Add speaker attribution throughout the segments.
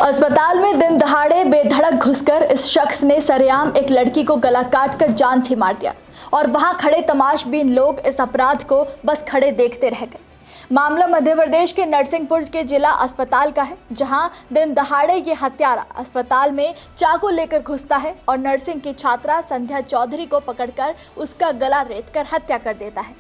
Speaker 1: अस्पताल में दिन दहाड़े बेधड़क घुसकर इस शख्स ने सरेआम एक लड़की को गला काटकर जान से मार दिया और वहां खड़े तमाशबीन लोग इस अपराध को बस खड़े देखते रह गए। मामला मध्य प्रदेश के नरसिंहपुर के जिला अस्पताल का है, जहां दिन दहाड़े ये हत्यारा अस्पताल में चाकू लेकर घुसता है और नर्सिंग की छात्रा संध्या चौधरी को पकड़कर उसका गला रेतकर हत्या कर देता है।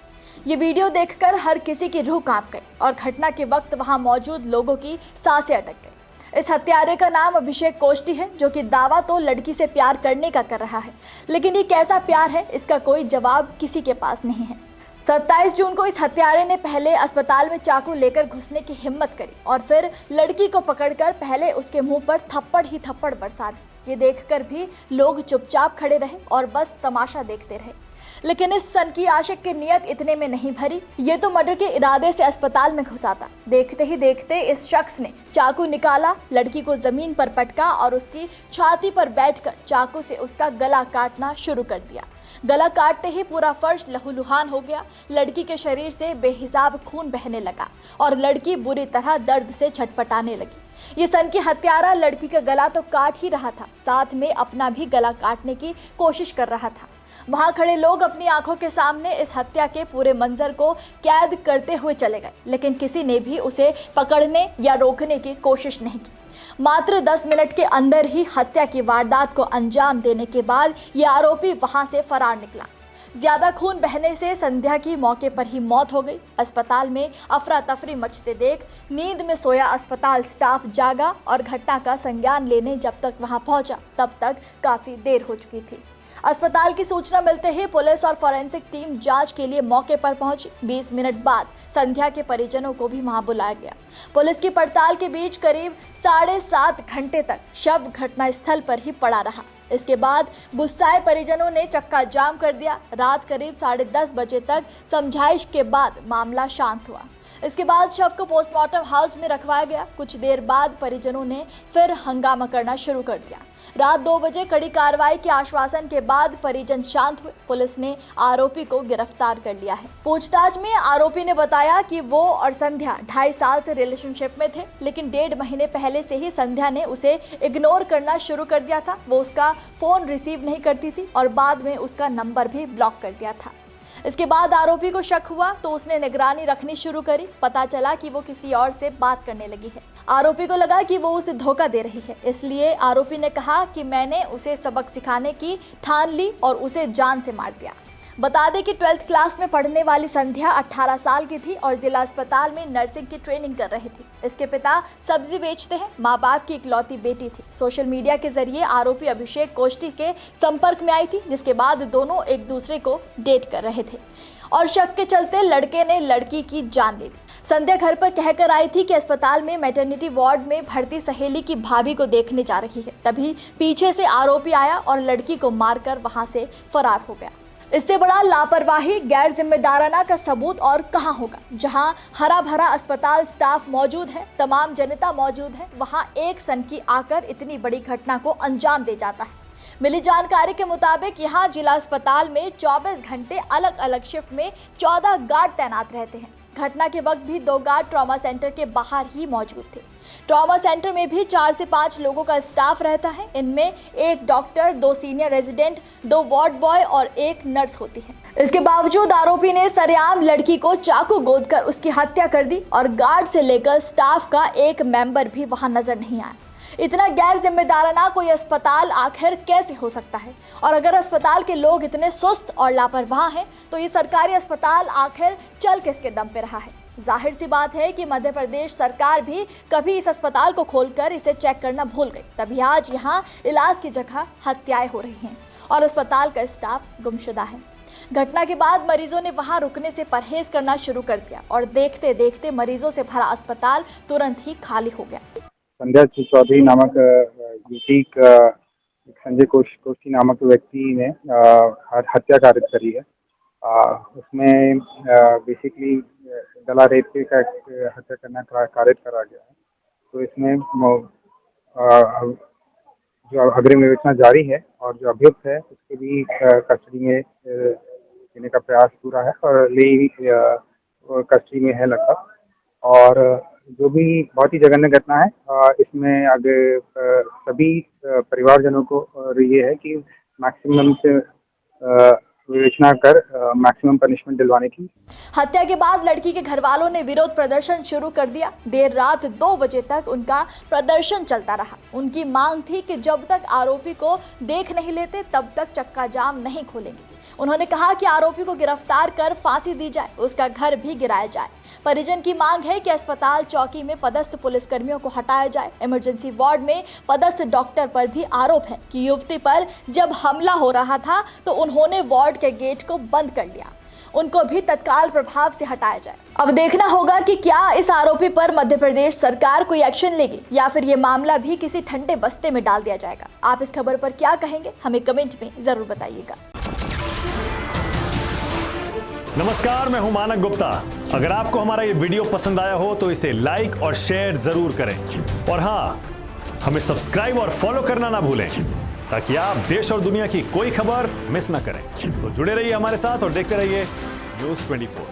Speaker 1: ये वीडियो देखकर हर किसी की रूह कांप गई और घटना के वक्त वहां मौजूद लोगों की सांसें अटक गई। इस हत्यारे का नाम अभिषेक कोष्टी है, जो कि दावा तो लड़की से प्यार करने का कर रहा है, लेकिन ये कैसा प्यार है इसका कोई जवाब किसी के पास नहीं है। 27 जून को इस हत्यारे ने पहले अस्पताल में चाकू लेकर घुसने की हिम्मत करी और फिर लड़की को पकड़कर पहले उसके मुंह पर थप्पड़ ही थप्पड़ बरसा दी। ये देखकर भी लोग चुपचाप खड़े रहे और बस तमाशा देखते रहे। लेकिन इस सनकी आशिक की नियत इतने में नहीं भरी, ये तो मर्डर के इरादे से अस्पताल में घुसा था। देखते ही देखते इस शख्स ने चाकू निकाला, लड़की को जमीन पर पटका और उसकी छाती पर बैठकर चाकू से उसका गला काटना शुरू कर दिया। गला काटते ही पूरा फर्श लहूलुहान हो गया। लड़की के शरीर से बेहिसाब खून बहने लगा और लड़की बुरी तरह दर्द से छटपटाने लगी। ये सनकी हत्यारा लड़की का गला तो काट ही रहा था, साथ में अपना भी गला काटने की कोशिश कर रहा था। वहां खड़े लोग अपनी आंखों के सामने इस हत्या के पूरे मंजर को कैद करते हुए चले गए, लेकिन किसी ने भी उसे पकड़ने या रोकने की कोशिश नहीं की। मात्र 10 मिनट के अंदर ही हत्या की वारदात को अंजाम देने के बाद ये आरोपी वहां से फरार निकला। ज्यादा खून बहने से संध्या की मौके पर ही मौत हो गई। अस्पताल में अफरा तफरी मचते देख नींद में सोया अस्पताल स्टाफ जागा और घटना का संज्ञान लेने जब तक वहां पहुंचा तब तक काफी देर हो चुकी थी। अस्पताल की सूचना मिलते ही पुलिस और फॉरेंसिक टीम जांच के लिए मौके पर पहुंची। 20 मिनट बाद संध्या के परिजनों को भी वहां बुलाया गया। पुलिस की पड़ताल के बीच करीब 7.5 घंटे तक शव घटनास्थल पर ही पड़ा रहा। इसके बाद गुस्साए परिजनों ने चक्का जाम कर दिया। रात करीब 10:30 बजे तक समझाइश के बाद मामला शांत हुआ। इसके बाद शव को पोस्टमार्टम हाउस में रखवाया गया। कुछ देर बाद परिजनों ने फिर हंगामा करना शुरू कर दिया। रात 2 बजे कड़ी कार्रवाई के आश्वासन के बाद परिजन शांत हुए। पुलिस ने आरोपी को गिरफ्तार कर लिया है। पूछताछ में आरोपी ने बताया कि वो और संध्या 2.5 साल से रिलेशनशिप में थे, लेकिन 1.5 महीने पहले से ही संध्या ने उसे इग्नोर करना शुरू कर दिया था। वो उसका फोन रिसीव नहीं करती थी और बाद में उसका नंबर भी ब्लॉक कर दिया था। इसके बाद आरोपी को शक हुआ तो उसने निगरानी रखनी शुरू करी। पता चला कि वो किसी और से बात करने लगी है। आरोपी को लगा कि वो उसे धोखा दे रही है, इसलिए आरोपी ने कहा कि मैंने उसे सबक सिखाने की ठान ली और उसे जान से मार दिया। बता दें कि 12th क्लास में पढ़ने वाली संध्या 18 साल की थी और जिला अस्पताल में नर्सिंग की ट्रेनिंग कर रही थी। इसके पिता सब्जी बेचते हैं, माँ बाप की इकलौती बेटी थी। सोशल मीडिया के जरिए आरोपी अभिषेक कोष्टी के संपर्क में आई थी, जिसके बाद दोनों एक दूसरे को डेट कर रहे थे और शक के चलते लड़के ने लड़की की जान ले ली। संध्या घर पर कहकर आई थी कि अस्पताल में मैटरनिटी वार्ड में भर्ती सहेली की भाभी को देखने जा रही है। तभी पीछे से आरोपी आया और लड़की को मारकर वहां से फरार हो गया। इससे बड़ा लापरवाही, गैर जिम्मेदाराना का सबूत और कहां होगा। जहां हरा भरा अस्पताल स्टाफ मौजूद है, तमाम जनता मौजूद है, वहां एक सनकी आकर इतनी बड़ी घटना को अंजाम दे जाता है। मिली जानकारी के मुताबिक यहां जिला अस्पताल में 24 घंटे अलग अलग शिफ्ट में 14 गार्ड तैनात रहते हैं। घटना के वक्त भी 2 गार्ड ट्रॉमा सेंटर के बाहर ही मौजूद थे। ट्रॉमा सेंटर में भी 4 से 5 लोगों का स्टाफ रहता है। इनमें 1 doctor, 2 senior resident, 2 ward boy और 1 नर्स होती है। इसके बावजूद आरोपी ने सरेआम लड़की को चाकू गोदकर उसकी हत्या कर दी और गार्ड से लेकर स्टाफ का एक मेंबर भी वहां नजर नहीं आया। इतना गैर जिम्मेदाराना कोई अस्पताल आखिर कैसे हो सकता है? और अगर अस्पताल के लोग इतने सुस्त और लापरवाह हैं, तो ये सरकारी अस्पताल आखिर चल किसके दम पे रहा है? जाहिर सी बात है कि मध्य प्रदेश सरकार भी कभी इस अस्पताल को खोलकर इसे चेक करना भूल गई। तभी आज यहाँ इलाज की जगह हत्याएं हो रही हैं और अस्पताल का स्टाफ गुमशुदा है। घटना के बाद मरीजों ने वहां रुकने से परहेज करना शुरू कर दिया और देखते देखते मरीजों से भरा अस्पताल तुरंत ही खाली हो गया।
Speaker 2: संध्या चौधरी नामक युवती संजय कोष्टी नामक व्यक्ति ने हत्या कारित करी है। उसमें बेसिकली गला रेत के हत्या करना कारित करा गया है। तो इसमें जो अग्रिम विवेचना जारी है और जो अभियुक्त है उसके भी कस्टडी में लेने का प्रयास पूरा है और ले कस्टडी में है लगभग। और जो भी बहुत ही जघन्य घटना है, इसमें आगे सभी परिवारजनों को ये है कि मैक्सिमम से विवेचना कर मैक्सिमम पनिशमेंट दिलवाने की।
Speaker 1: हत्या के बाद लड़की के घर वालों ने विरोध प्रदर्शन शुरू कर दिया। देर रात 2 बजे तक उनका प्रदर्शन चलता रहा। उनकी मांग थी कि जब तक आरोपी को देख नहीं लेते तब तक चक्का जाम नहीं खोलेंगे। उन्होंने कहा कि आरोपी को गिरफ्तार कर फांसी दी जाए, उसका घर भी गिराया जाए। परिजन की मांग है कि अस्पताल चौकी में पदस्थ पुलिसकर्मियों को हटाया जाए। इमरजेंसी वार्ड में पदस्थ डॉक्टर पर भी आरोप है कि युवती पर जब हमला हो रहा था तो उन्होंने वार्ड के गेट को बंद कर दिया। उनको भी तत्काल प्रभाव से हटाया जाए। अब देखना होगा कि क्या इस आरोपी पर मध्य प्रदेश सरकार कोई एक्शन लेगी या फिर ये मामला भी किसी ठंडे बस्ते में डाल दिया जाएगा। आप इस खबर पर क्या कहेंगे, हमें कमेंट में जरूर बताइएगा।
Speaker 3: नमस्कार, मैं हूं मानक गुप्ता। अगर आपको हमारा ये वीडियो पसंद आया हो तो इसे लाइक और शेयर जरूर करें और हाँ, हमें सब्सक्राइब और फॉलो करना ना भूलें ताकि आप देश और दुनिया की कोई खबर मिस ना करें। तो जुड़े रहिए हमारे साथ और देखते रहिए न्यूज़ 24।